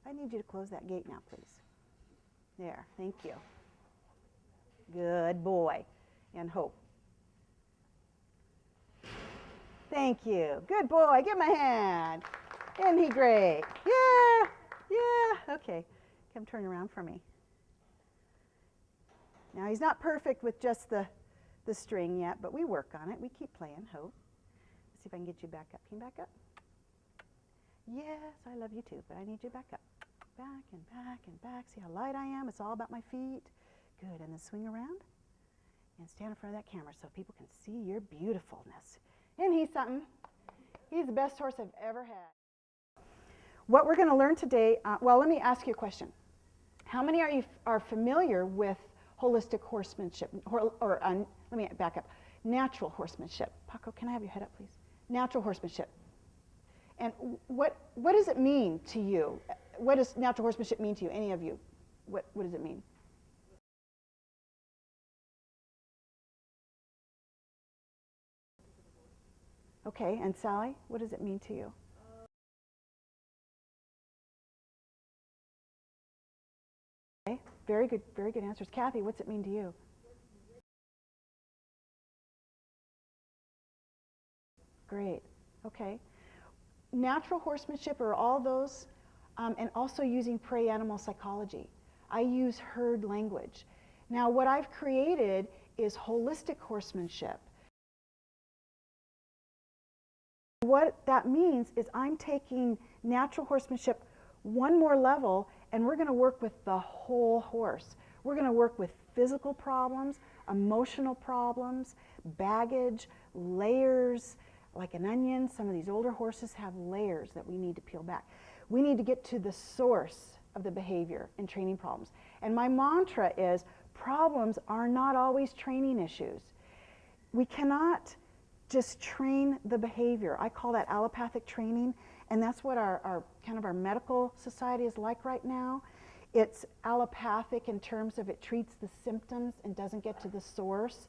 I need you to close that gate now, please. There, thank you. Good boy. And Hope. Thank you. Good boy. Give him a hand. Isn't he great? Yeah. Yeah. Okay. Come turn around for me. Now, he's not perfect with just the string yet, but we work on it. We keep playing. Hope. Let's see if I can get you back up. Can you back up? Yes, I love you too, but I need you back up. Back and back and back. See how light I am? It's all about my feet. Good. And then swing around and stand in front of that camera so people can see your beautifulness. And he's something. He's the best horse I've ever had. What we're going to learn today, well, let me ask you a question. How many are familiar with holistic horsemanship? Let me back up. Natural horsemanship. Paco, can I have your head up, please? Natural horsemanship. And what does it mean to you? What does natural horsemanship mean to you? Any of you? What does it mean? Okay, and Sally, what does it mean to you? Okay, very good answers. Kathy, what's it mean to you? Great, okay. Natural horsemanship are all those, and also using prey animal psychology. I use herd language. Now, what I've created is holistic horsemanship. What that means is I'm taking natural horsemanship one more level, and we're going to work with the whole horse. We're going to work with physical problems, emotional problems, baggage, layers. Like an onion, some of these older horses have layers that we need to peel back. We need to get to the source of the behavior and training problems. And my mantra is, problems are not always training issues. We cannot just train the behavior. I call that allopathic training, and that's what our kind of our medical society is like right now. It's allopathic in terms of it treats the symptoms and doesn't get to the source.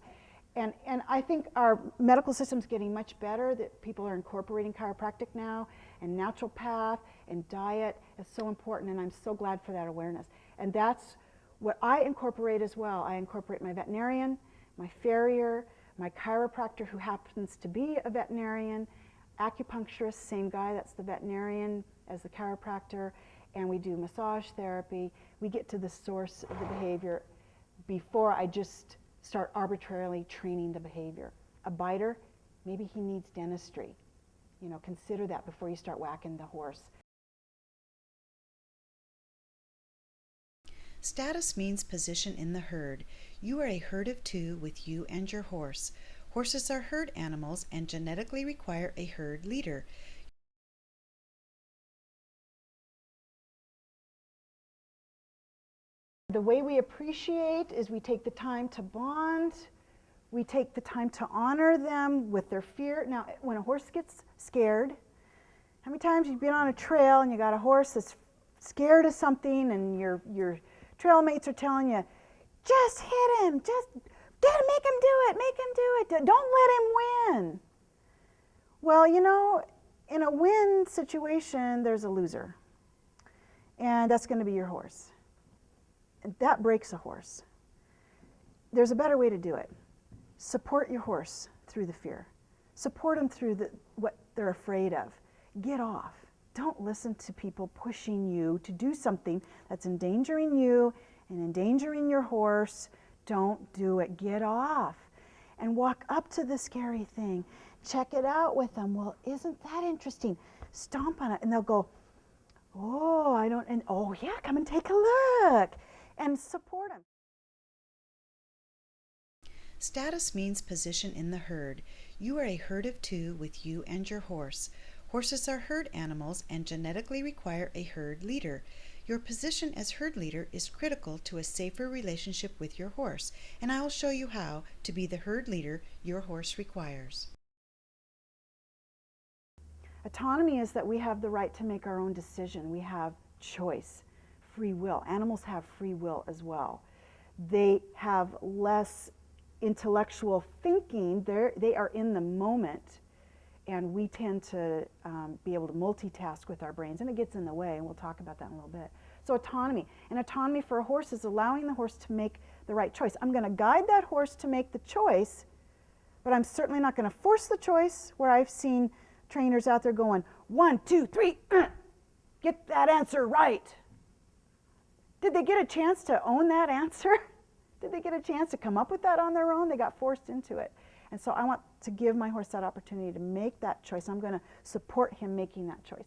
And I think our medical system's getting much better, that people are incorporating chiropractic now, and naturopath and diet is so important, and I'm so glad for that awareness. And that's what I incorporate as well. I incorporate my veterinarian, my farrier, my chiropractor who happens to be a veterinarian, acupuncturist, same guy, that's the veterinarian as the chiropractor, and we do massage therapy. We get to the source of the behavior before I just start arbitrarily training the behavior. A biter, maybe he needs dentistry. You know, consider that before you start whacking the horse. Status means position in the herd. You are a herd of two with you and your horse. Horses are herd animals and genetically require a herd leader. The way we appreciate is we take the time to bond. We take the time to honor them with their fear. Now, when a horse gets scared, how many times you've been on a trail and you got a horse that's scared of something and your trail mates are telling you, just hit him, just make him do it, don't let him win. Well, you know, in a win situation, there's a loser. And that's going to be your horse. And that breaks a horse. There's a better way to do it. Support your horse through the fear. Support them through what they're afraid of. Get off. Don't listen to people pushing you to do something that's endangering you and endangering your horse. Don't do it. Get off. And walk up to the scary thing. Check it out with them. Well, isn't that interesting? Stomp on it. And they'll go, oh, I don't, and oh yeah, come and take a look. And support them. Status means position in the herd. You are a herd of two with you and your horse. Horses are herd animals and genetically require a herd leader. Your position as herd leader is critical to a safer relationship with your horse, and I will show you how to be the herd leader your horse requires. Autonomy is that we have the right to make our own decision. We have choice, free will. Animals have free will as well. They have less intellectual thinking. They are in the moment, and we tend to be able to multitask with our brains, and it gets in the way, and we'll talk about that in a little bit. So autonomy. And autonomy for a horse is allowing the horse to make the right choice. I'm going to guide that horse to make the choice, but I'm certainly not going to force the choice, where I've seen trainers out there going, 1, 2, 3, get that answer right. Did they get a chance to own that answer? Did they get a chance to come up with that on their own? They got forced into it. And so I want to give my horse that opportunity to make that choice. I'm going to support him making that choice.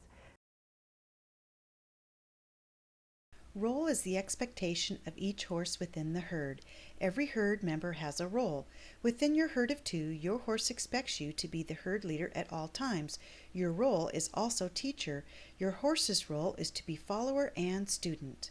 Role is the expectation of each horse within the herd. Every herd member has a role. Within your herd of 2, your horse expects you to be the herd leader at all times. Your role is also teacher. Your horse's role is to be follower and student.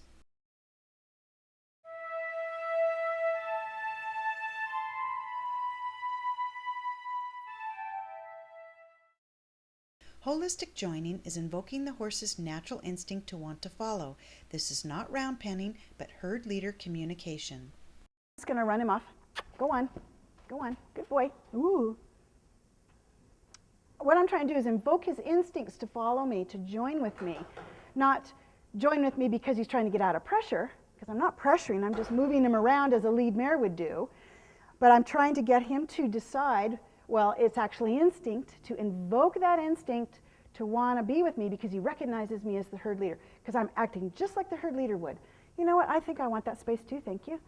Holistic joining is invoking the horse's natural instinct to want to follow. This is not round penning, but herd leader communication. I'm just going to run him off. Go on. Go on. Good boy. Ooh. What I'm trying to do is invoke his instincts to follow me, to join with me. Not join with me because he's trying to get out of pressure, because I'm not pressuring. I'm just moving him around as a lead mare would do. But I'm trying to get him to decide, well, it's actually instinct, to invoke that instinct to want to be with me because he recognizes me as the herd leader, because I'm acting just like the herd leader would. You know what? I think I want that space too. Thank you.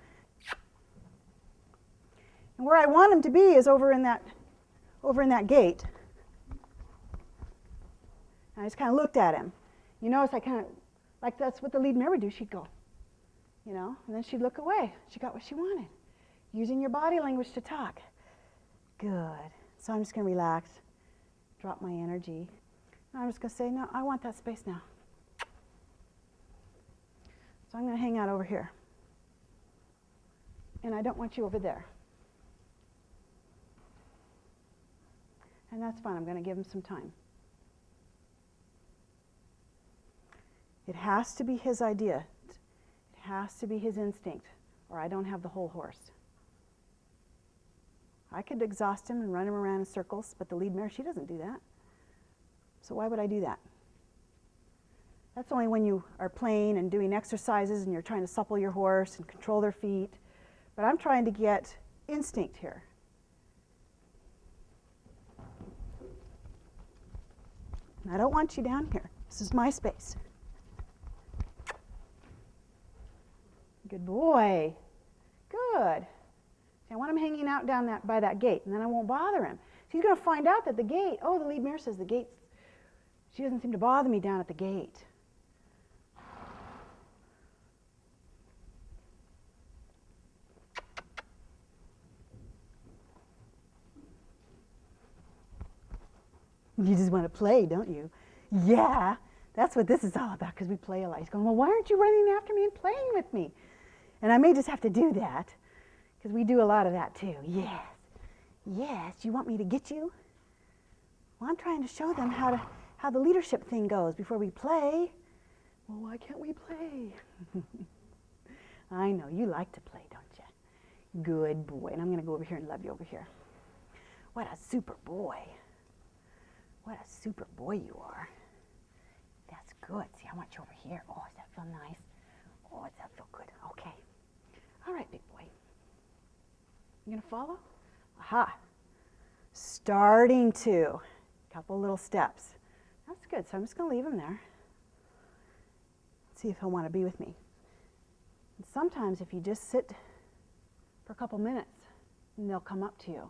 And where I want him to be is over in that gate. And I just kind of looked at him. You notice I kind of, like that's what the lead mare would do. She'd go, you know, and then she'd look away. She got what she wanted. Using your body language to talk. Good. So I'm just going to relax, drop my energy. And I'm just going to say, no, I want that space now. So I'm going to hang out over here. And I don't want you over there. And that's fine. I'm going to give him some time. It has to be his idea. It has to be his instinct, or I don't have the whole horse. I could exhaust him and run him around in circles, but the lead mare, she doesn't do that. So why would I do that? That's only when you are playing and doing exercises and you're trying to supple your horse and control their feet. But I'm trying to get instinct here. And I don't want you down here. This is my space. Good boy. Good. I want him hanging out down by that gate, and then I won't bother him. So he's going to find out that the gate, oh, the lead mare says the gate, she doesn't seem to bother me down at the gate. You just want to play, don't you? Yeah, that's what this is all about, because we play a lot. He's going, well, why aren't you running after me and playing with me? And I may just have to do that, because we do a lot of that too. Yes. Yes, you want me to get you? Well, I'm trying to show them how the leadership thing goes before we play. Well, why can't we play? I know, you like to play, don't you? Good boy. And I'm going to go over here and love you over here. What a super boy. What a super boy you are. That's good. See, I want you over here. Oh, does that feel nice? Oh, does that feel good? Okay. All right, big boy. You going to follow? Aha. Starting to. Couple little steps. That's good. So I'm just going to leave him there. See if he'll want to be with me. And sometimes if you just sit for a couple minutes, and they'll come up to you.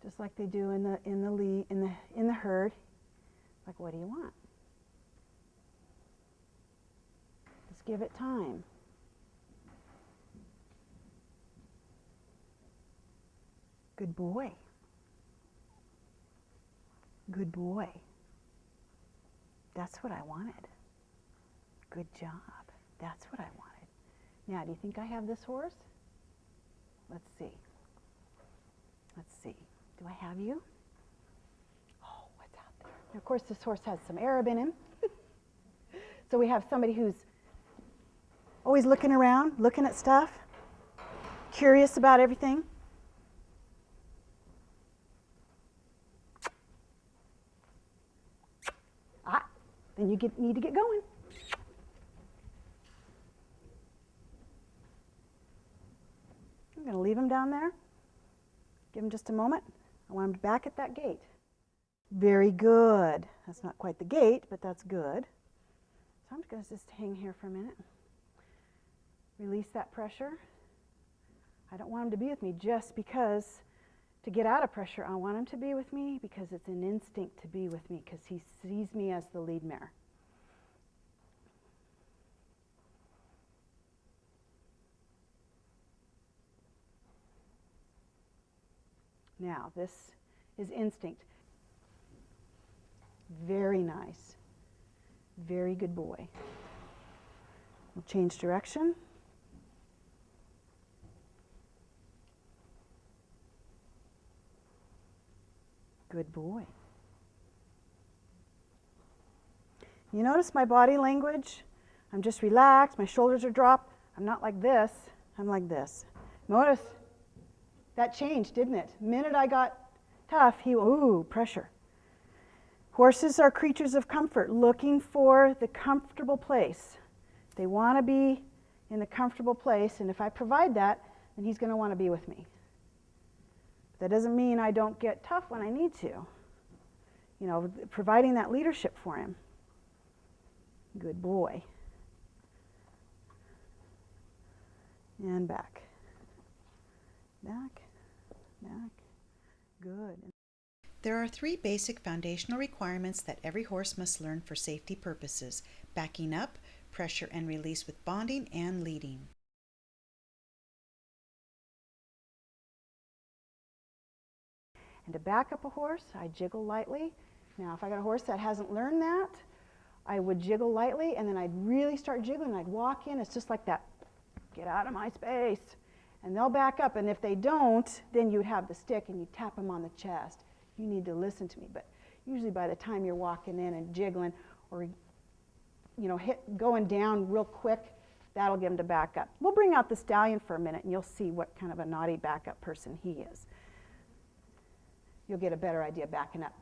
Just like they do in the herd. Like, what do you want? Just give it time. Good boy. Good boy. That's what I wanted. Good job. That's what I wanted. Now, do you think I have this horse? Let's see. Let's see. Do I have you? Oh, what's out there? And of course, this horse has some Arab in him. So we have somebody who's always looking around, looking at stuff, curious about everything. and you need to get going. I'm going to leave him down there. Give him just a moment. I want him back at that gate. Very good. That's not quite the gate, but that's good. So I'm going to just hang here for a minute. Release that pressure. I don't want him to be with me just because to get out of pressure. I want him to be with me because it's an instinct to be with me because he sees me as the lead mare. Now, this is instinct. Very nice. Very good boy. We'll change direction. Good boy. You notice my body language? I'm just relaxed. My shoulders are dropped. I'm not like this. I'm like this. Notice that changed, didn't it? The minute I got tough, ooh, pressure. Horses are creatures of comfort, looking for the comfortable place. They want to be in the comfortable place, and if I provide that, then he's going to want to be with me. That doesn't mean I don't get tough when I need to. You know, providing that leadership for him. Good boy. And back. Back. Back. Good. There are 3 basic foundational requirements that every horse must learn for safety purposes: backing up, pressure and release with bonding, and leading. And to back up a horse, I jiggle lightly. Now, if I got a horse that hasn't learned that, I would jiggle lightly, and then I'd really start jiggling. I'd walk in. It's just like that. Get out of my space. And they'll back up, and if they don't, then you'd have the stick and you'd tap them on the chest. You need to listen to me. But usually by the time you're walking in and jiggling or going down real quick, that'll get them to back up. We'll bring out the stallion for a minute, and you'll see what kind of a naughty backup person he is. You'll get a better idea backing up.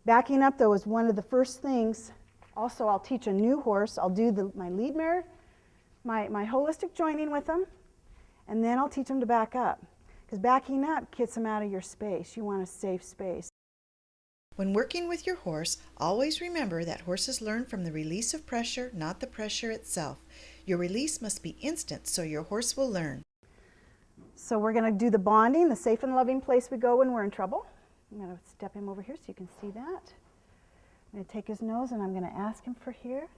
Backing up, though, is one of the first things. Also, I'll teach a new horse. I'll do my lead mare, my holistic joining with them, and then I'll teach them to back up. Because backing up gets them out of your space. You want a safe space. When working with your horse, always remember that horses learn from the release of pressure, not the pressure itself. Your release must be instant so your horse will learn. So we're going to do the bonding, the safe and loving place we go when we're in trouble. I'm going to step him over here so you can see that. I'm going to take his nose and I'm going to ask him for here.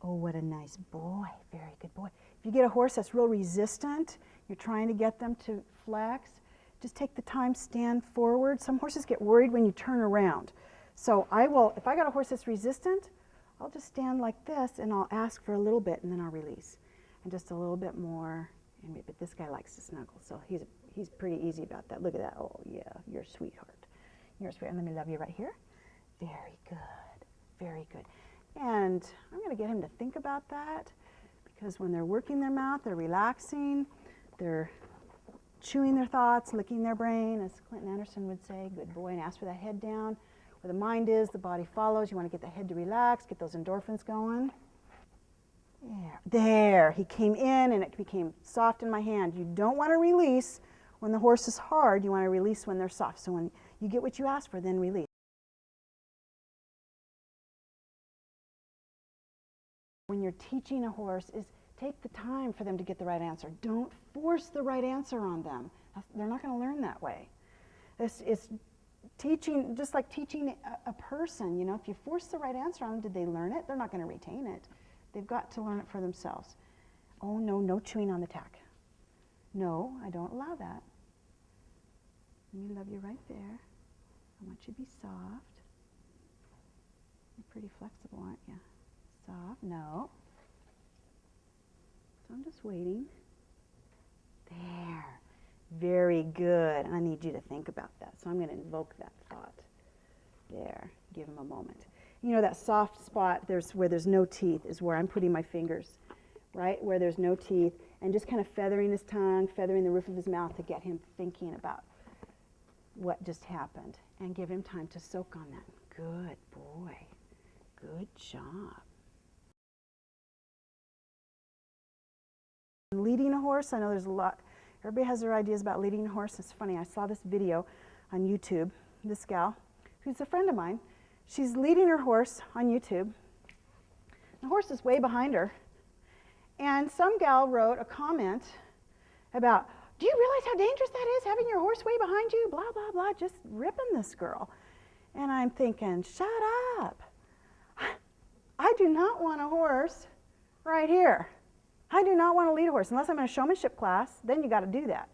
Oh, what a nice boy. Very good boy. If you get a horse that's real resistant, you're trying to get them to flex, just take the time, stand forward. Some horses get worried when you turn around. So if I got a horse that's resistant, I'll just stand like this and I'll ask for a little bit and then I'll release. And just a little bit more. But this guy likes to snuggle, so he's pretty easy about that. Look at that. Oh, yeah, you're a sweetheart. You're a sweetheart. Let me love you right here. Very good. Very good. And I'm going to get him to think about that, because when they're working their mouth, they're relaxing, they're chewing their thoughts, licking their brain, as Clinton Anderson would say. Good boy. And ask for that head down. Where the mind is, the body follows. You want to get the head to relax, get those endorphins going. There, he came in and it became soft in my hand. You don't want to release when the horse is hard. You want to release when they're soft. So when you get what you ask for, then release. When you're teaching a horse, is take the time for them to get the right answer. Don't force the right answer on them. They're not going to learn that way. It's teaching, just like teaching a person. You know, if you force the right answer on them, did they learn it? They're not going to retain it. They've got to learn it for themselves. Oh, no, no chewing on the tack. No, I don't allow that. Let me love you right there. I want you to be soft. You're pretty flexible, aren't you? Soft. No. So I'm just waiting. There. Very good. And I need you to think about that. So I'm going to invoke that thought. There. Give him a moment. You know, that soft spot where there's no teeth is where I'm putting my fingers, right? Where there's no teeth, and just kind of feathering his tongue, feathering the roof of his mouth to get him thinking about what just happened, and give him time to soak on that. Good boy. Good Good job. Leading a horse, I know there's a lot, everybody has their ideas about leading a horse. It's funny, I saw this video on YouTube, this gal, who's a friend of mine, she's leading her horse on YouTube. The horse is way behind her, and some gal wrote a comment about, do you realize how dangerous that is, having your horse way behind you, blah, blah, blah, just ripping this girl. And I'm thinking, shut up. I do not want a horse right here. I do not want to lead a horse unless I'm in a showmanship class. Then you got to do that.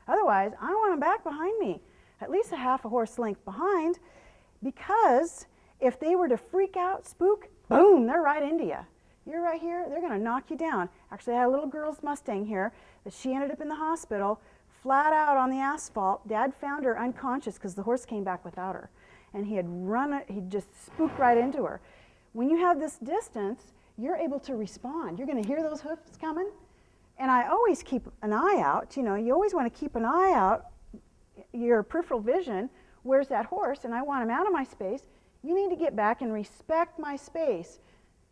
Otherwise, I want them back behind me, at least a half a horse length behind, because if they were to freak out, spook, boom, they're right into you. You're right here, they're going to knock you down. Actually, I had a little girl's Mustang here that she ended up in the hospital, flat out on the asphalt. Dad found her unconscious because the horse came back without her. And he just spooked right into her. When you have this distance, you're able to respond. You're going to hear those hoofs coming. And I always keep an eye out. You know, you always want to keep an eye out, your peripheral vision. Where's that horse? And I want him out of my space. You need to get back and respect my space.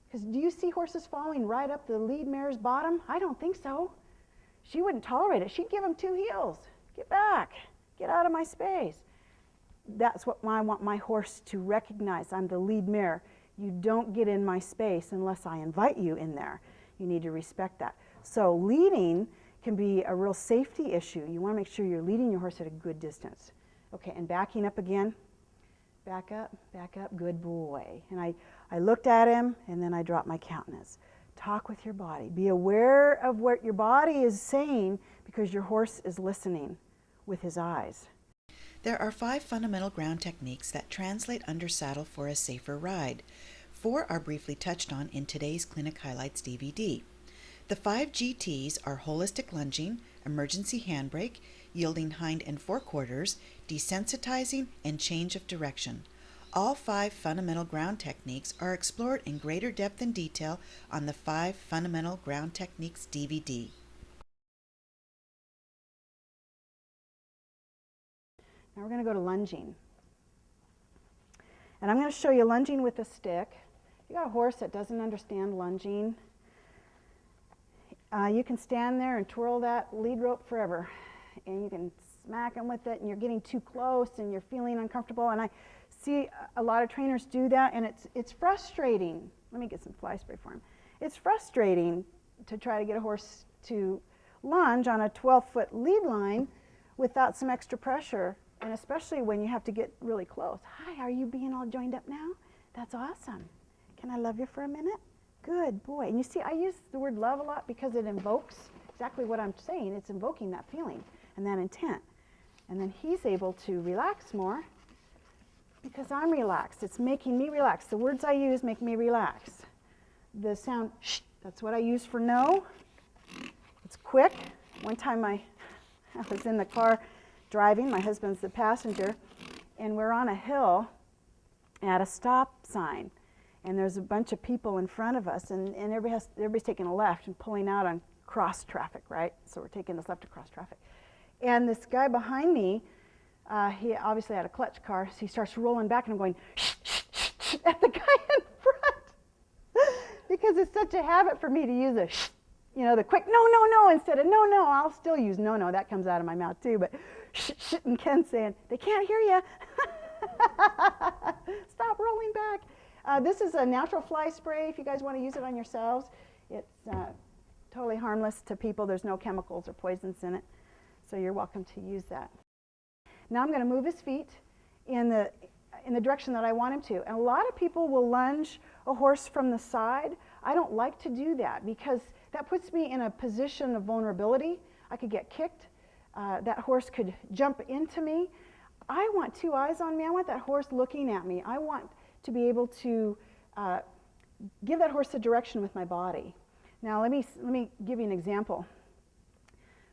Because do you see horses following right up the lead mare's bottom? I don't think so. She wouldn't tolerate it. She'd give him 2 heels. Get back. Get out of my space. That's what I want my horse to recognize. I'm the lead mare. You don't get in my space unless I invite you in there. You need to respect that. So leading can be a real safety issue. You want to make sure you're leading your horse at a good distance. Okay, and backing up again. Back up, good boy. And I looked at him, and then I dropped my countenance. Talk with your body. Be aware of what your body is saying, because your horse is listening with his eyes. There are 5 fundamental ground techniques that translate under saddle for a safer ride. 4 are briefly touched on in today's Clinic Highlights DVD. The 5 GTs are holistic lunging, emergency handbrake, yielding hind and forequarters, desensitizing, and change of direction. All 5 fundamental ground techniques are explored in greater depth and detail on the 5 Fundamental Ground Techniques DVD. Now we're going to go to lunging. And I'm going to show you lunging with a stick. If you got a horse that doesn't understand lunging, you can stand there and twirl that lead rope forever. And you can smack them with it, and you're getting too close, and you're feeling uncomfortable. And I see a lot of trainers do that, and it's frustrating. Let me get some fly spray for him. It's frustrating to try to get a horse to lunge on a 12-foot lead line without some extra pressure. And especially when you have to get really close. Hi, are you being all joined up now? That's awesome. Can I love you for a minute? Good boy. And you see, I use the word love a lot because it invokes exactly what I'm saying. It's invoking that feeling and that intent. And then he's able to relax more because I'm relaxed. It's making me relax. The words I use make me relax. The sound, shh, that's what I use for no. It's quick. One time I was in the car driving, my husband's the passenger, and we're on a hill at a stop sign, and there's a bunch of people in front of us, and everybody's taking a left and pulling out on cross traffic, right? So we're taking this left across traffic. And this guy behind me, he obviously had a clutch car, so he starts rolling back, and I'm going, shh, shh, shh, shh, at the guy in front, because it's such a habit for me to use a shh, you know, the quick no, no, no, instead of no, no. I'll still use no, no. That comes out of my mouth too, but shh, shh, and Ken's saying, they can't hear you. Stop rolling back. This is a natural fly spray if you guys want to use it on yourselves. It's totally harmless to people. There's no chemicals or poisons in it, so you're welcome to use that. Now I'm going to move his feet in the direction that I want him to. And a lot of people will lunge a horse from the side. I don't like to do that because that puts me in a position of vulnerability. I could get kicked. That horse could jump into me. I want 2 eyes on me. I want that horse looking at me. I want to be able to give that horse a direction with my body. Now let me give you an example.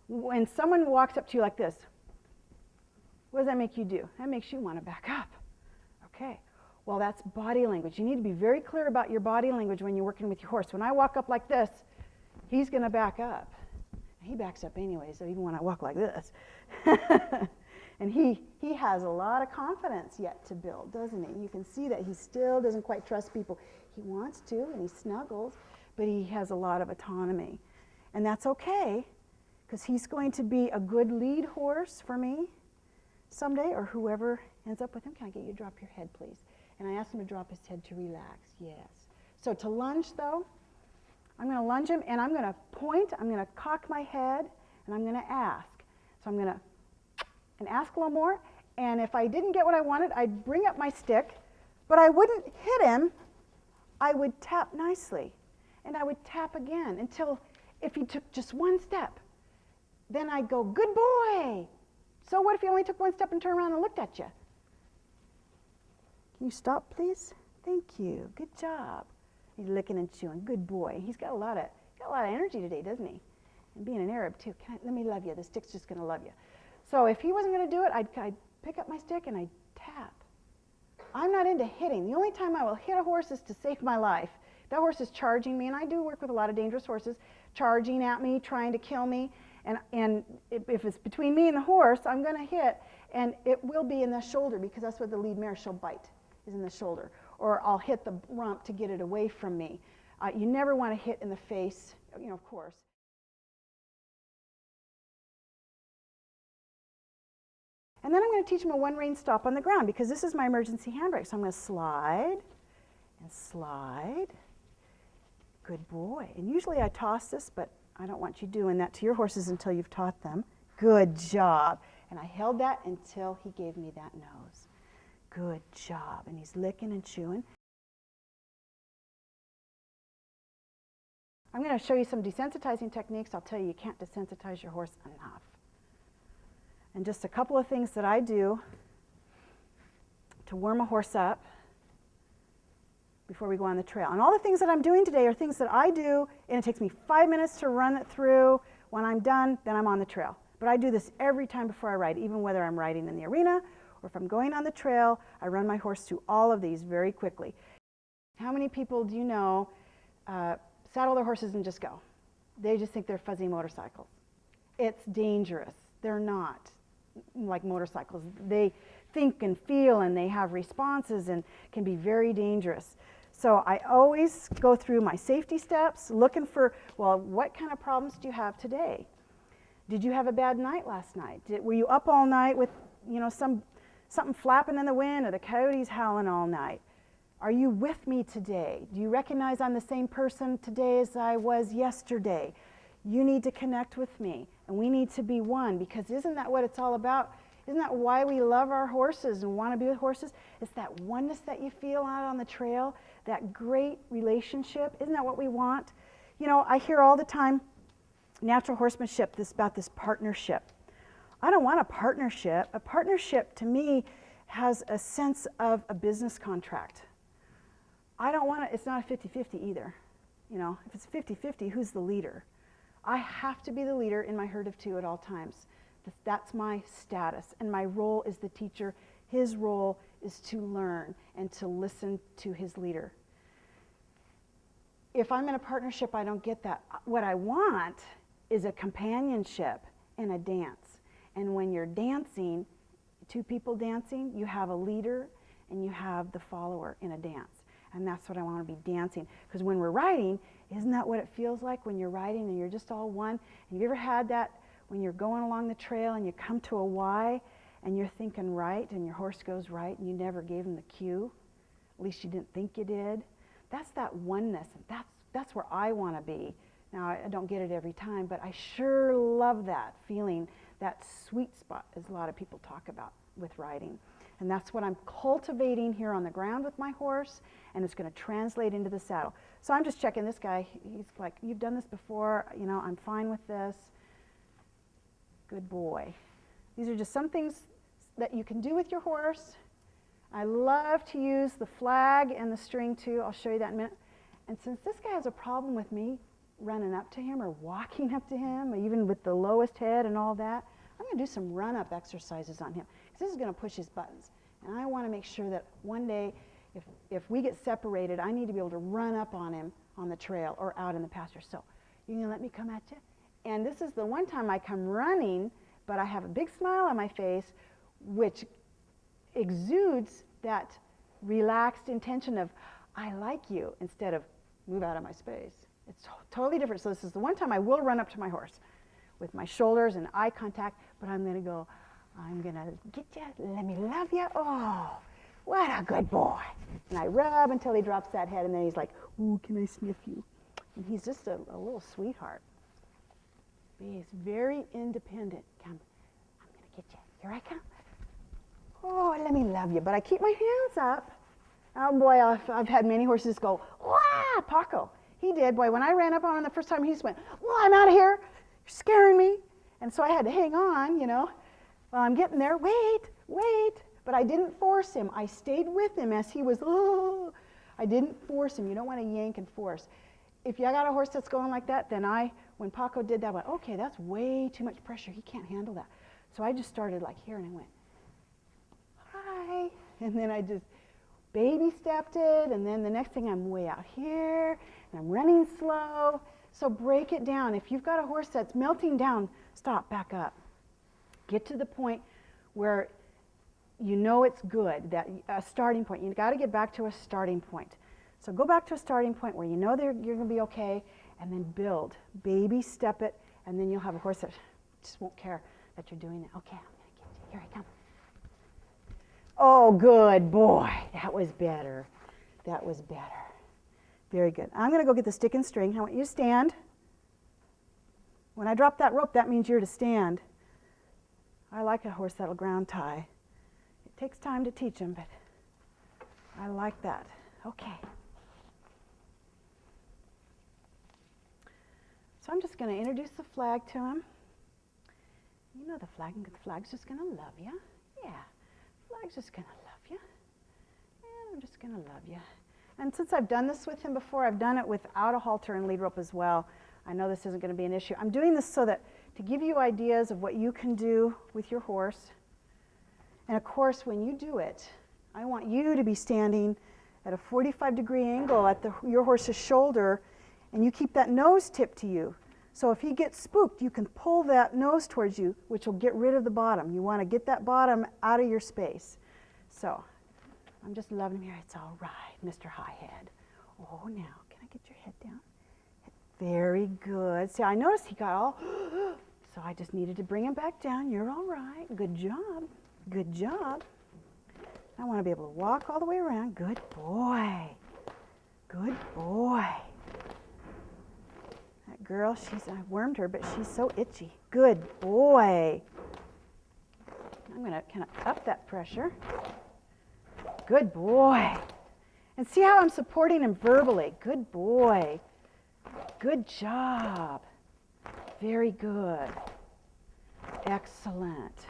When someone walks up to you like this, what does that make you do? That makes you want to back up. Okay. Well, that's body language. You need to be very clear about your body language when you're working with your horse. When I walk up like this, he's going to back up. He backs up anyway, so even when I walk like this. And he has a lot of confidence yet to build, doesn't he? You can see that he still doesn't quite trust people. He wants to, and he snuggles, but he has a lot of autonomy. And that's okay, because he's going to be a good lead horse for me someday, or whoever ends up with him. Can I get you to drop your head, please? And I asked him to drop his head to relax. Yes. So to lunge, though, I'm going to lunge him, and I'm going to point, I'm going to cock my head, and I'm going to ask. So I'm going to ask a little more, and if I didn't get what I wanted, I'd bring up my stick, but I wouldn't hit him. I would tap nicely, and I would tap again until, if he took just one step, then I'd go, good boy. So what if he only took one step and turned around and looked at you? Can you stop, please? Thank you. Good job. He's licking and chewing. Good boy. He's got a lot of energy today, doesn't he? And being an Arab, too. Let me love you. The stick's just going to love you. So if he wasn't going to do it, I'd pick up my stick and I'd tap. I'm not into hitting. The only time I will hit a horse is to save my life. That horse is charging me, and I do work with a lot of dangerous horses, charging at me, trying to kill me. And if it's between me and the horse, I'm going to hit, and it will be in the shoulder, because that's what the lead mare, she'll bite, is in the shoulder. Or I'll hit the rump to get it away from me. You never want to hit in the face, of course. And then I'm going to teach him a one-rein stop on the ground, because this is my emergency handbrake. So I'm going to slide and slide. Good boy. And usually I toss this, but I don't want you doing that to your horses until you've taught them. Good job. And I held that until he gave me that nose. Good job. And he's licking and chewing. I'm going to show you some desensitizing techniques. I'll tell you, you can't desensitize your horse enough. And just a couple of things that I do to warm a horse up before we go on the trail. And all the things that I'm doing today are things that I do, and it takes me 5 minutes to run it through. When I'm done, then I'm on the trail. But I do this every time before I ride, even whether I'm riding in the arena or if I'm going on the trail. I run my horse through all of these very quickly. How many people do you know saddle their horses and just go? They just think they're fuzzy motorcycles. It's dangerous. They're not like motorcycles. They think and feel, and they have responses, and can be very dangerous. So I always go through my safety steps, looking for, well, what kind of problems do you have today? Did you have a bad night last night? Were you up all night with, something flapping in the wind, or the coyotes howling all night? Are you with me today? Do you recognize I'm the same person today as I was yesterday? You need to connect with me, and we need to be one, because isn't that what it's all about? Isn't that why we love our horses and want to be with horses? It's that oneness that you feel out on the trail, that great relationship. Isn't that what we want? I hear all the time, natural horsemanship, about this partnership. I don't want a partnership. A partnership, to me, has a sense of a business contract. I don't want it's not a 50-50 either. If it's 50-50, who's the leader? I have to be the leader in my herd of two at all times. That's my status, and my role is the teacher. His role is to learn and to listen to his leader. If I'm in a partnership, I don't get that. What I want is a companionship and a dance. And when you're dancing, two people dancing, you have a leader and you have the follower in a dance. And that's what I want to be dancing. Because when we're riding, isn't that what it feels like when you're riding and you're just all one? Have you ever had that when you're going along the trail and you come to a Y and you're thinking right and your horse goes right and you never gave him the cue? At least you didn't think you did. That's that oneness. That's where I want to be. Now, I don't get it every time, but I sure love that feeling, that sweet spot, as a lot of people talk about with riding. And that's what I'm cultivating here on the ground with my horse, and it's going to translate into the saddle. So I'm just checking this guy. He's like, you've done this before, I'm fine with this. Good boy. These are just some things that you can do with your horse. I love to use the flag and the string too. I'll show you that in a minute. And since this guy has a problem with me running up to him or walking up to him, or even with the lowest head and all that, I'm going to do some run-up exercises on him, because this is going to push his buttons. And I want to make sure that one day, if we get separated, I need to be able to run up on him on the trail or out in the pasture. So, you going to let me come at you? And this is the one time I come running, but I have a big smile on my face which exudes that relaxed intention of, I like you, instead of move out of my space. It's totally different. So this is the one time I will run up to my horse with my shoulders and eye contact, but I'm going to go, I'm going to get you, let me love you. Oh, what a good boy. And I rub until he drops that head, and then he's like, ooh, can I sniff you? And he's just a little sweetheart. He's very independent. Come, I'm going to get you. Here I come. Oh, let me love you. But I keep my hands up. Oh, boy, I've had many horses go, wah, Paco. He did. Boy, when I ran up on him the first time, he just went, well, I'm out of here. You're scaring me. And so I had to hang on, you know. Well, I'm getting there. Wait, wait. But I didn't force him. I stayed with him as he was, oh. I didn't force him. You don't want to yank and force. If you got a horse that's going like that, then when Paco did that, I went, okay, that's way too much pressure. He can't handle that. So I just started like here, and I went, hi. And then I just baby stepped it, and then the next thing I'm way out here, and I'm running slow. So break it down. If you've got a horse that's melting down, stop, back up. Get to the point where you know it's good, that a starting point. You've got to get back to a starting point. So go back to a starting point where you know you're going to be okay, and then build. Baby step it, and then you'll have a horse that just won't care that you're doing that. Okay, I'm going to get you. Here I come. Oh, good boy. That was better. That was better. Very good. I'm going to go get the stick and string. I want you to stand. When I drop that rope, that means you're to stand. I like a horse that'll ground tie. It takes time to teach them, but I like that. Okay. So I'm just going to introduce the flag to him. You know the flag's just going to love you. Yeah, the flag's just going to love you. And I'm just going to love you. And since I've done this with him before, I've done it without a halter and lead rope as well. I know this isn't going to be an issue. I'm doing this so that to give you ideas of what you can do with your horse. And of course, when you do it, I want you to be standing at a 45-degree angle at your horse's shoulder, and you keep that nose tipped to you. So if he gets spooked, you can pull that nose towards you, which will get rid of the bottom. You want to get that bottom out of your space. So I'm just loving him here. It's all right, Mr. High Head. Oh, now, can I get your head down? Very good. See, I noticed he got all, so I just needed to bring him back down. You're all right. Good job. Good job. I want to be able to walk all the way around. Good boy. Good boy. That girl, I wormed her, but she's so itchy. Good boy. I'm going to kind of up that pressure. Good boy. And see how I'm supporting him verbally. Good boy. Good job. Very good. Excellent.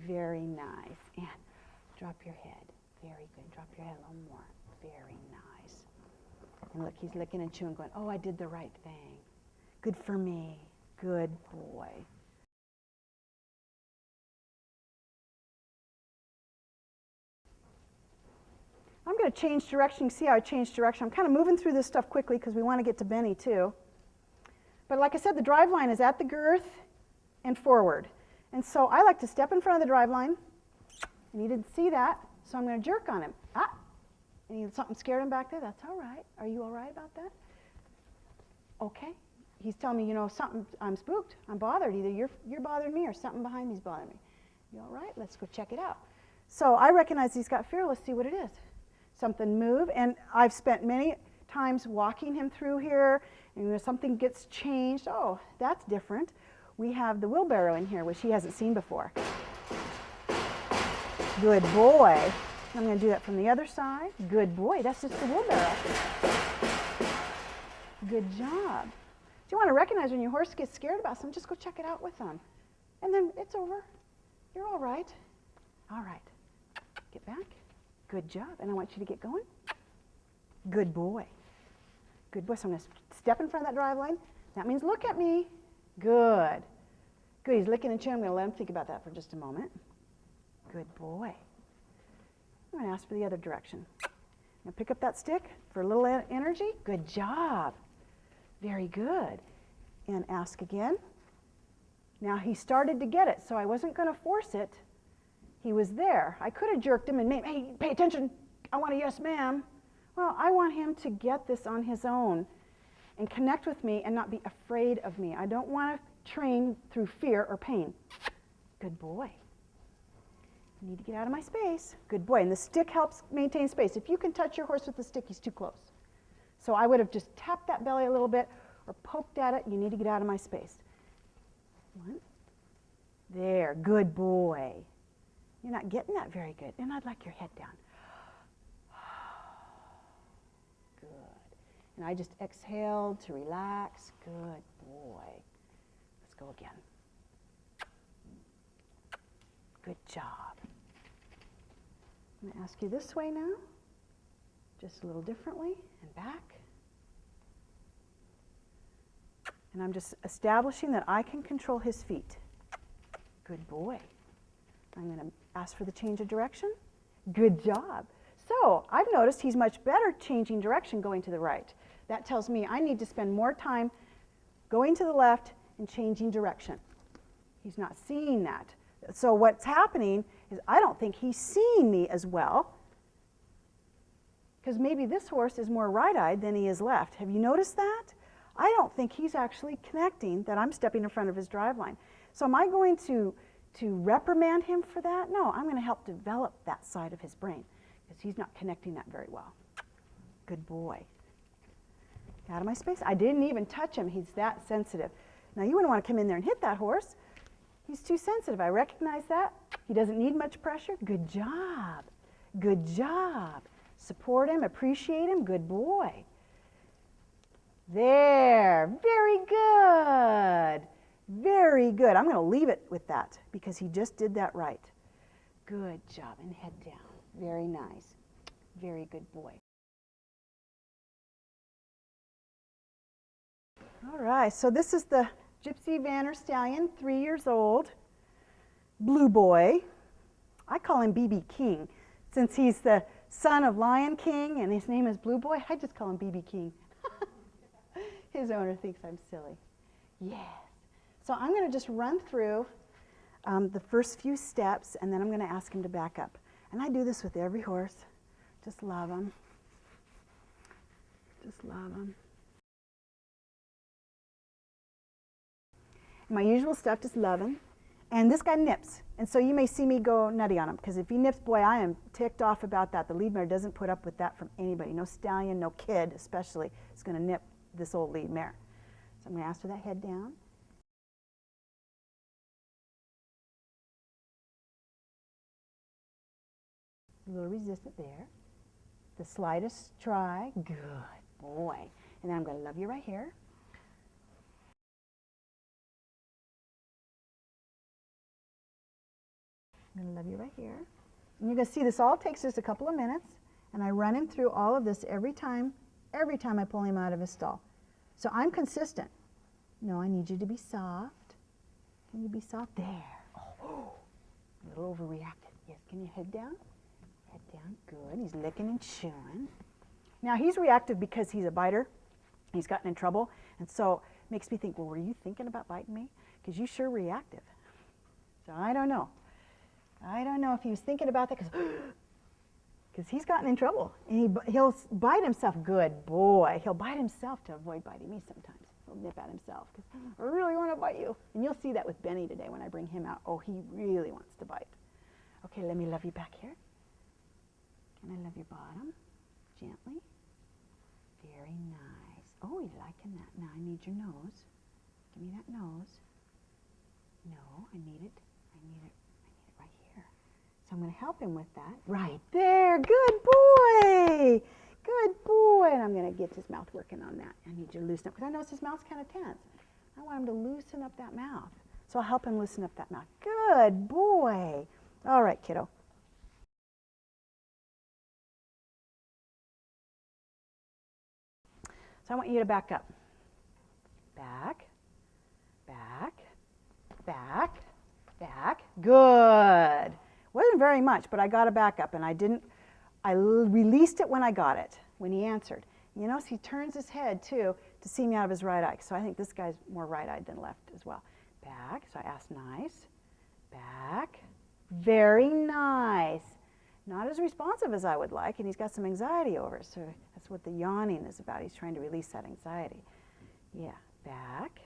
Very nice. And drop your head. Very good. Drop your head a little more. Very nice. And look, he's licking and chewing, going, oh, I did the right thing. Good for me. Good boy. I'm going to change direction. See how I changed direction? I'm kind of moving through this stuff quickly because we want to get to Benny too. But like I said, the drive line is at the girth and forward. And so I like to step in front of the drive line. And he didn't see that, so I'm going to jerk on him. Ah! And something scared him back there. That's all right. Are you all right about that? Okay. He's telling me, you know, something, I'm spooked. I'm bothered. Either you're bothering me or something behind me's bothering me. You all right? Let's go check it out. So I recognize he's got fear. Let's see what it is. Something move, and I've spent many times walking him through here, and when something gets changed, oh, that's different. We have the wheelbarrow in here, which he hasn't seen before. Good boy. I'm going to do that from the other side. Good boy. That's just the wheelbarrow. Good job. Do you want to recognize when your horse gets scared about something, just go check it out with them. And then it's over. You're all right. All right. Get back. Good job. And I want you to get going. Good boy. Good boy. So I'm going to step in front of that drive line. That means look at me. Good. Good. He's licking and chewing. I'm going to let him think about that for just a moment. Good boy. I'm going to ask for the other direction. Now pick up that stick for a little energy. Good job. Very good. And ask again. Now he started to get it, so I wasn't going to force it. He was there. I could have jerked him and made, hey, pay attention. I want a yes, ma'am. Well, I want him to get this on his own and connect with me and not be afraid of me. I don't want to train through fear or pain. Good boy. You need to get out of my space. Good boy. And the stick helps maintain space. If you can touch your horse with the stick, he's too close. So I would have just tapped that belly a little bit or poked at it. You need to get out of my space. One. There. Good boy. You're not getting that very good. And I'd like your head down. Good. And I just exhaled to relax. Good boy. Let's go again. Good job. I'm going to ask you this way now. Just a little differently and back. And I'm just establishing that I can control his feet. Good boy. I'm going to ask for the change of direction. Good job. So I've noticed he's much better changing direction going to the right. That tells me I need to spend more time going to the left and changing direction. He's not seeing that. So what's happening is I don't think he's seeing me as well, because maybe this horse is more right-eyed than he is left. Have you noticed that? I don't think he's actually connecting that I'm stepping in front of his drive line. So am I going to reprimand him for that? No, I'm going to help develop that side of his brain, because he's not connecting that very well. Good boy. Out of my space. I didn't even touch him. He's that sensitive. Now you wouldn't want to come in there and hit that horse. He's too sensitive. I recognize that. He doesn't need much pressure. Good job. Good job. Support him, appreciate him. Good boy. There. Very good. Very good. I'm going to leave it with that because he just did that right. Good job. And head down. Very nice. Very good boy. All right. So this is the Gypsy Vanner Stallion, 3 years old, blue boy. I call him BB King. Since he's the son of Lion King and his name is Blue Boy, I just call him BB King. His owner thinks I'm silly. Yes. So I'm going to just run through the first few steps, and then I'm going to ask him to back up. And I do this with every horse. Just love him. Just love him. My usual stuff, just love him. And this guy nips. And so you may see me go nutty on him, because if he nips, boy, I am ticked off about that. The lead mare doesn't put up with that from anybody. No stallion, no kid especially, is going to nip this old lead mare. So I'm going to ask for that head down. A little resistant there. The slightest try. Good boy. And then I'm going to love you right here. I'm going to love you right here. And you're going to see this all takes just a couple of minutes, and I run him through all of this every time I pull him out of his stall. So I'm consistent. No, I need you to be soft. Can you be soft? There. Oh, a little overreacted. Yes, can you head down? Head down. Good. He's licking and chewing. Now he's reactive because he's a biter. He's gotten in trouble, and so it makes me think, well, were you thinking about biting me? Because you sure reactive. So I don't know. I don't know if he was thinking about that because he's gotten in trouble. And he'll bite himself. Good boy. He'll bite himself to avoid biting me sometimes. He'll nip at himself because I really want to bite you. And you'll see that with Benny today when I bring him out. Oh, he really wants to bite. Okay, let me love you back here. Can I love your bottom? Gently. Very nice. Oh, he's liking that. Now I need your nose. Give me that nose. No, I need it. I need it. Right here. So I'm going to help him with that. Right there. Good boy. Good boy. And I'm going to get his mouth working on that. I need you to loosen up because I notice his mouth's kind of tense. I want him to loosen up that mouth. So I'll help him loosen up that mouth. Good boy. All right, kiddo. So I want you to back up. Back, back, back, back. Good. Wasn't very much, but I got a back up, and I released it when I got it, when he answered. You notice he turns his head, too, to see me out of his right eye. So I think this guy's more right-eyed than left as well. Back. So I asked nice. Back. Very nice. Not as responsive as I would like, and he's got some anxiety over it, so that's what the yawning is about. He's trying to release that anxiety. Yeah, back.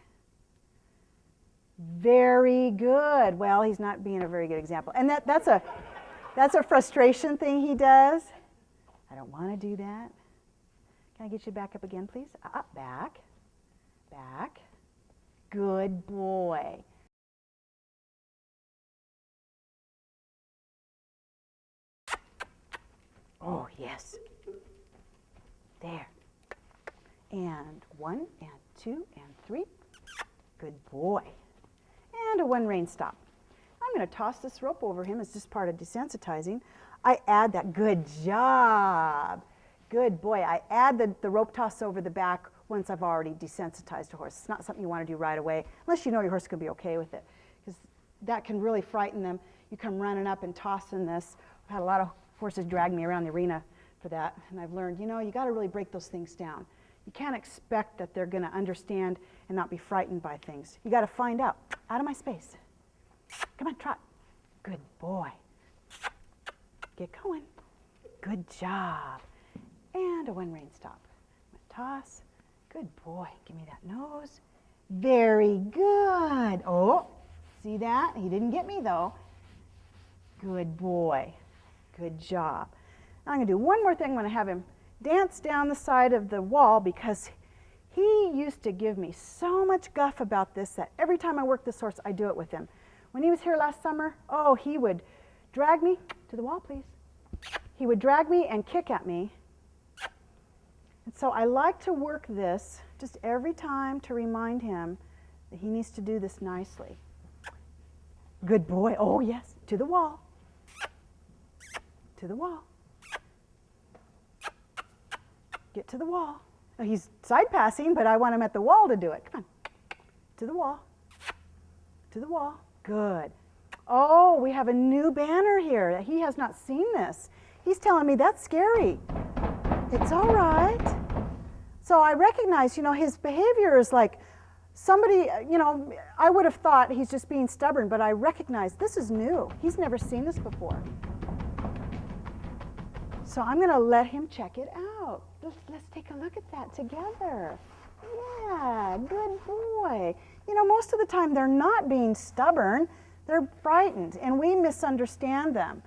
Very good. Well, he's not being a very good example. And that's a frustration thing he does. I don't want to do that. Can I get you back up again, please? Back. Back. Good boy. Oh, yes. There. And 1 and 2 and 3. Good boy. And a 1 rein stop. I'm going to toss this rope over him. It's just part of desensitizing. I add that. Good job. Good boy. I add the rope toss over the back once I've already desensitized a horse. It's not something you want to do right away, unless you know your horse is going to be okay with it, because that can really frighten them. You come running up and tossing this. I've had a lot of horses drag me around the arena for that, and I've learned, you know, you got to really break those things down. You can't expect that they're going to understand and not be frightened by things. You got to find out. Out of my space. Come on, trot. Good boy. Get going. Good job. And a 1 rein stop. Toss. Good boy. Give me that nose. Very good. Oh, see that? He didn't get me though. Good boy. Good job. Now I'm going to do one more thing. I'm going to have him dance down the side of the wall, because he used to give me so much guff about this that every time I work this horse, I do it with him. When he was here last summer, oh, he would drag me to the wall, please. He would drag me and kick at me. And so I like to work this just every time to remind him that he needs to do this nicely. Good boy. Oh, yes. To the wall. To the wall. Get to the wall. Now, he's side passing, but I want him at the wall to do it. Come on. To the wall. To the wall. Good. Oh, we have a new banner here. He has not seen this. He's telling me that's scary. It's all right. So I recognize, you know, his behavior is like somebody, you know, I would have thought he's just being stubborn, but I recognize this is new. He's never seen this before. So I'm going to let him check it out. Let's take a look at that together. Yeah, good boy. You know, most of the time they're not being stubborn. They're frightened, and we misunderstand them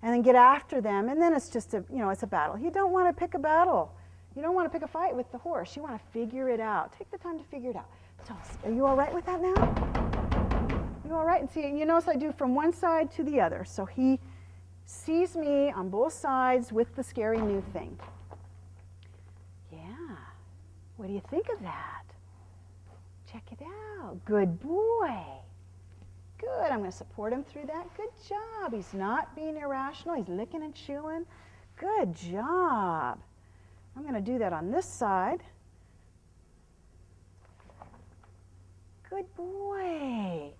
and then get after them, and then it's just a, you know, it's a battle. You don't want to pick a battle. You don't want to pick a fight with the horse. You want to figure it out. Take the time to figure it out. So, are you all right with that now? You all right? And see, you notice I do from one side to the other. So he sees me on both sides with the scary new thing. Yeah. What do you think of that? Check it out. Good boy. Good. I'm going to support him through that. Good job. He's not being irrational. He's licking and chewing. Good job. I'm going to do that on this side. Good boy.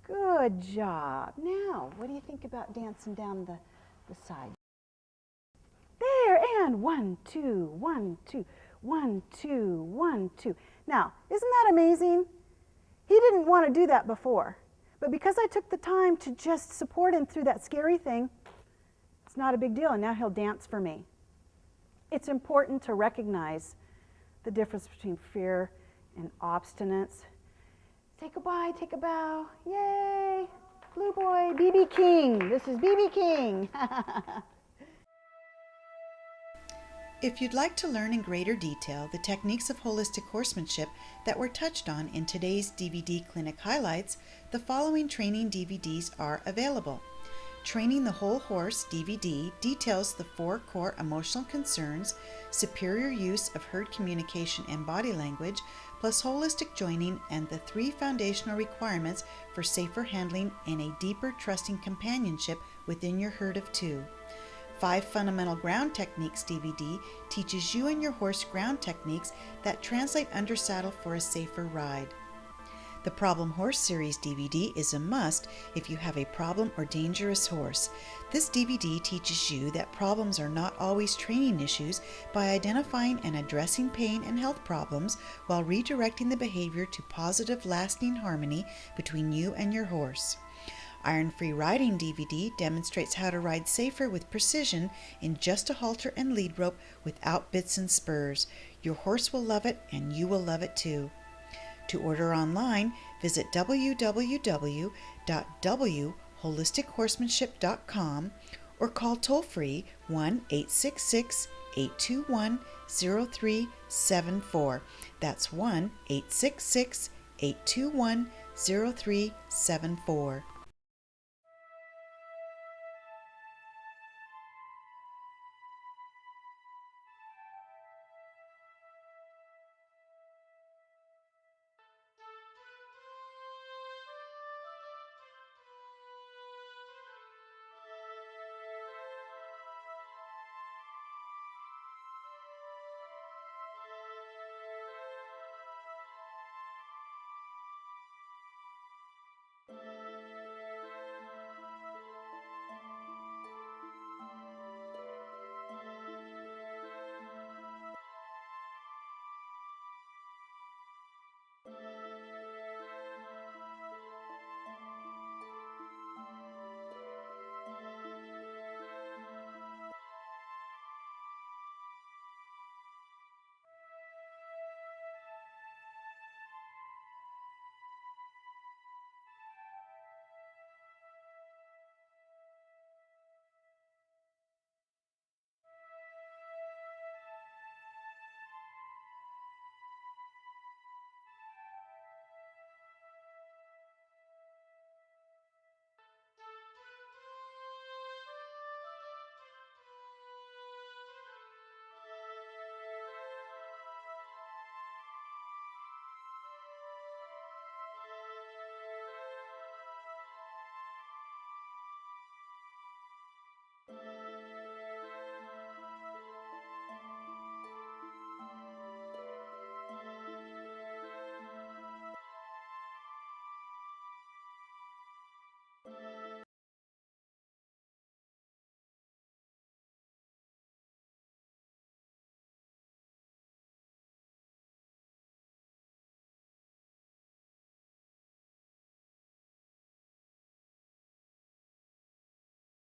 Good job. Now, what do you think about dancing down the side? There, and 1, 2, 1, 2, 1, 2, 1, 2. Now, isn't that amazing? He didn't want to do that before. But because I took the time to just support him through that scary thing, it's not a big deal, and now he'll dance for me. It's important to recognize the difference between fear and obstinance. Say goodbye, take a bow. Yay! Blue boy, BB King. This is BB King. If you'd like to learn in greater detail the techniques of holistic horsemanship that were touched on in today's DVD clinic highlights, the following training DVDs are available. Training the Whole Horse DVD details the 4 core emotional concerns, superior use of herd communication and body language, plus holistic joining and the 3 foundational requirements for safer handling and a deeper trusting companionship within your herd of 2. 5 Fundamental Ground Techniques DVD teaches you and your horse ground techniques that translate under saddle for a safer ride. The Problem Horse Series DVD is a must if you have a problem or dangerous horse. This DVD teaches you that problems are not always training issues by identifying and addressing pain and health problems while redirecting the behavior to positive, lasting harmony between you and your horse. Iron Free Riding DVD demonstrates how to ride safer with precision in just a halter and lead rope without bits and spurs. Your horse will love it and you will love it too. To order online, visit www.wholistichorsemanship.com or call toll-free 1-866-821-0374. That's 1-866-821-0374.